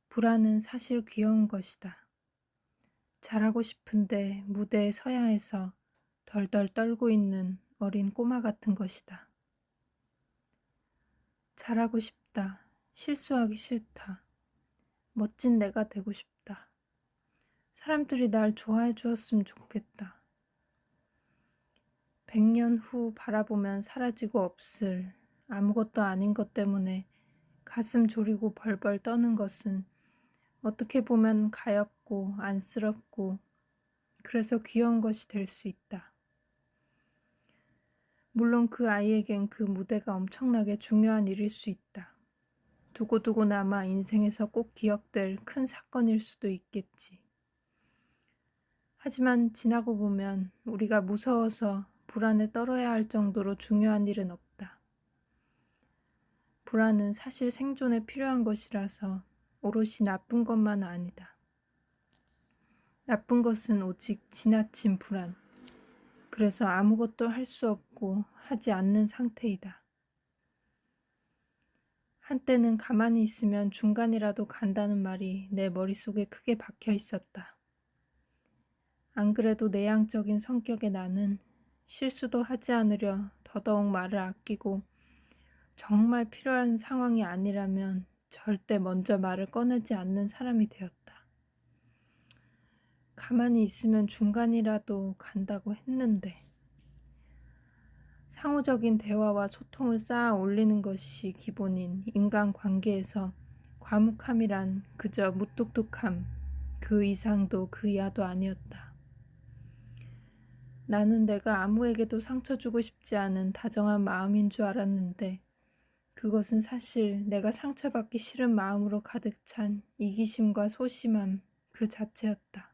불안은 사실 귀여운 것이다. 잘하고 싶은데 무대에 서야 해서 덜덜 떨고 있는 어린 꼬마 같은 것이다. 잘하고 싶다. 실수하기 싫다. 멋진 내가 되고 싶다. 사람들이 날 좋아해 주었으면 좋겠다. 100년 후 바라보면 사라지고 없을 아무것도 아닌 것 때문에 가슴 졸이고 벌벌 떠는 것은 어떻게 보면 가엽고 안쓰럽고 그래서 귀여운 것이 될 수 있다. 물론 그 아이에겐 그 무대가 엄청나게 중요한 일일 수 있다. 두고두고 남아 인생에서 꼭 기억될 큰 사건일 수도 있겠지. 하지만 지나고 보면 우리가 무서워서 불안에 떨어야 할 정도로 중요한 일은 없다. 불안은 사실 생존에 필요한 것이라서 오롯이 나쁜 것만은 아니다. 나쁜 것은 오직 지나친 불안. 그래서 아무것도 할 수 없고 하지 않는 상태이다. 한때는 가만히 있으면 중간이라도 간다는 말이 내 머릿속에 크게 박혀 있었다. 안 그래도 내향적인 성격의 나는 실수도 하지 않으려 더더욱 말을 아끼고 정말 필요한 상황이 아니라면 절대 먼저 말을 꺼내지 않는 사람이 되었다. 가만히 있으면 중간이라도 간다고 했는데 상호적인 대화와 소통을 쌓아 올리는 것이 기본인 인간관계에서 과묵함이란 그저 무뚝뚝함, 그 이상도 그 이하도 아니었다. 나는 내가 아무에게도 상처 주고 싶지 않은 다정한 마음인 줄 알았는데 그것은 사실 내가 상처받기 싫은 마음으로 가득 찬 이기심과 소심함 그 자체였다.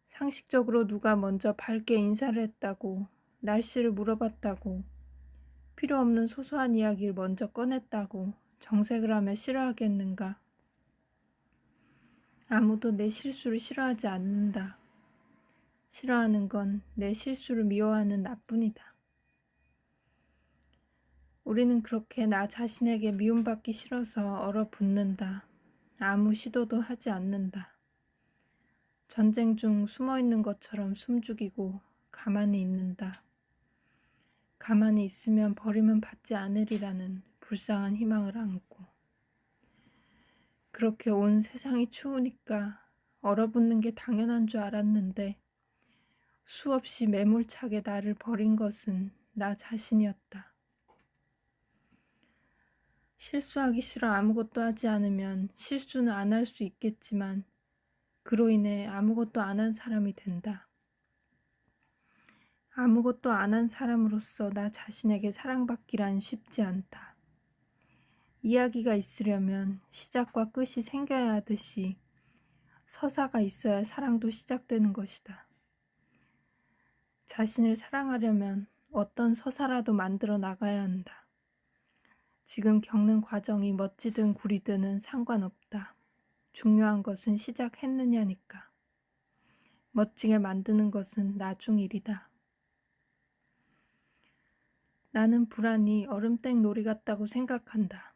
상식적으로 누가 먼저 밝게 인사를 했다고, 날씨를 물어봤다고, 필요 없는 소소한 이야기를 먼저 꺼냈다고 정색을 하며 싫어하겠는가? 아무도 내 실수를 싫어하지 않는다. 싫어하는 건 내 실수를 미워하는 나뿐이다. 우리는 그렇게 나 자신에게 미움받기 싫어서 얼어붙는다. 아무 시도도 하지 않는다. 전쟁 중 숨어있는 것처럼 숨죽이고 가만히 있는다. 가만히 있으면 버림은 받지 않으리라는 불쌍한 희망을 안고. 그렇게 온 세상이 추우니까 얼어붙는 게 당연한 줄 알았는데 수없이 매몰차게 나를 버린 것은 나 자신이었다. 실수하기 싫어 아무것도 하지 않으면 실수는 안 할 수 있겠지만 그로 인해 아무것도 안 한 사람이 된다. 아무것도 안 한 사람으로서 나 자신에게 사랑받기란 쉽지 않다. 이야기가 있으려면 시작과 끝이 생겨야 하듯이 서사가 있어야 사랑도 시작되는 것이다. 자신을 사랑하려면 어떤 서사라도 만들어 나가야 한다. 지금 겪는 과정이 멋지든 구리든은 상관없다. 중요한 것은 시작했느냐니까. 멋지게 만드는 것은 나중 일이다. 나는 불안이 얼음땡 놀이 같다고 생각한다.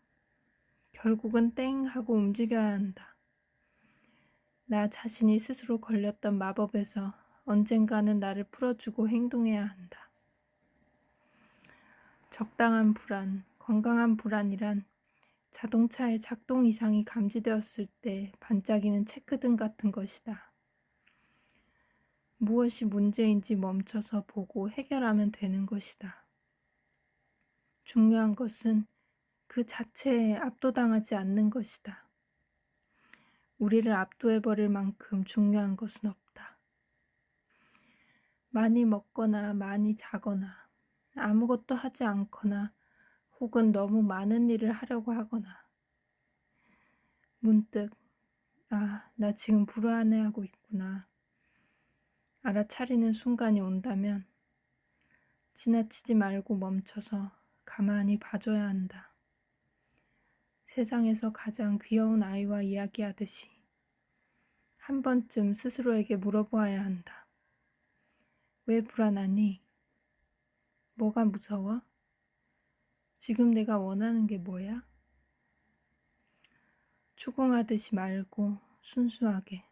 결국은 땡 하고 움직여야 한다. 나 자신이 스스로 걸렸던 마법에서 언젠가는 나를 풀어주고 행동해야 한다. 적당한 불안, 건강한 불안이란 자동차의 작동 이상이 감지되었을 때 반짝이는 체크등 같은 것이다. 무엇이 문제인지 멈춰서 보고 해결하면 되는 것이다. 중요한 것은 그 자체에 압도당하지 않는 것이다. 우리를 압도해버릴 만큼 중요한 것은 없다. 많이 먹거나 많이 자거나 아무것도 하지 않거나 혹은 너무 많은 일을 하려고 하거나 문득 나 지금 불안해하고 있구나 알아차리는 순간이 온다면 지나치지 말고 멈춰서 가만히 봐줘야 한다. 세상에서 가장 귀여운 아이와 이야기하듯이 한 번쯤 스스로에게 물어보아야 한다. 왜 불안하니? 뭐가 무서워? 지금 내가 원하는 게 뭐야? 추궁하듯이 말고 순수하게.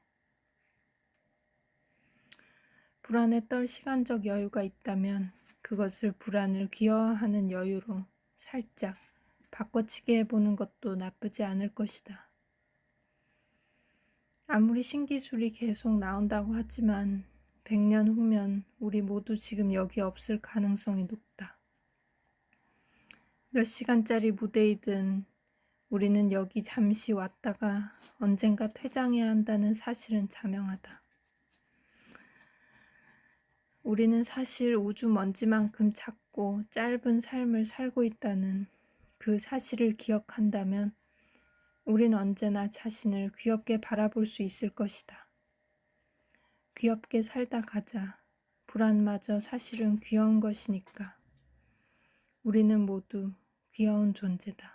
불안에 떨 시간적 여유가 있다면 그것을 불안을 귀여워하는 여유로 살짝 바꿔치기 해보는 것도 나쁘지 않을 것이다. 아무리 신기술이 계속 나온다고 하지만 100년 후면 우리 모두 지금 여기 없을 가능성이 높다. 몇 시간짜리 무대이든 우리는 여기 잠시 왔다가 언젠가 퇴장해야 한다는 사실은 자명하다. 우리는 사실 우주 먼지만큼 작고 짧은 삶을 살고 있다는 그 사실을 기억한다면 우린 언제나 자신을 귀엽게 바라볼 수 있을 것이다. 귀엽게 살다 가자. 불안마저 사실은 귀여운 것이니까. 우리는 모두 귀여운 존재다.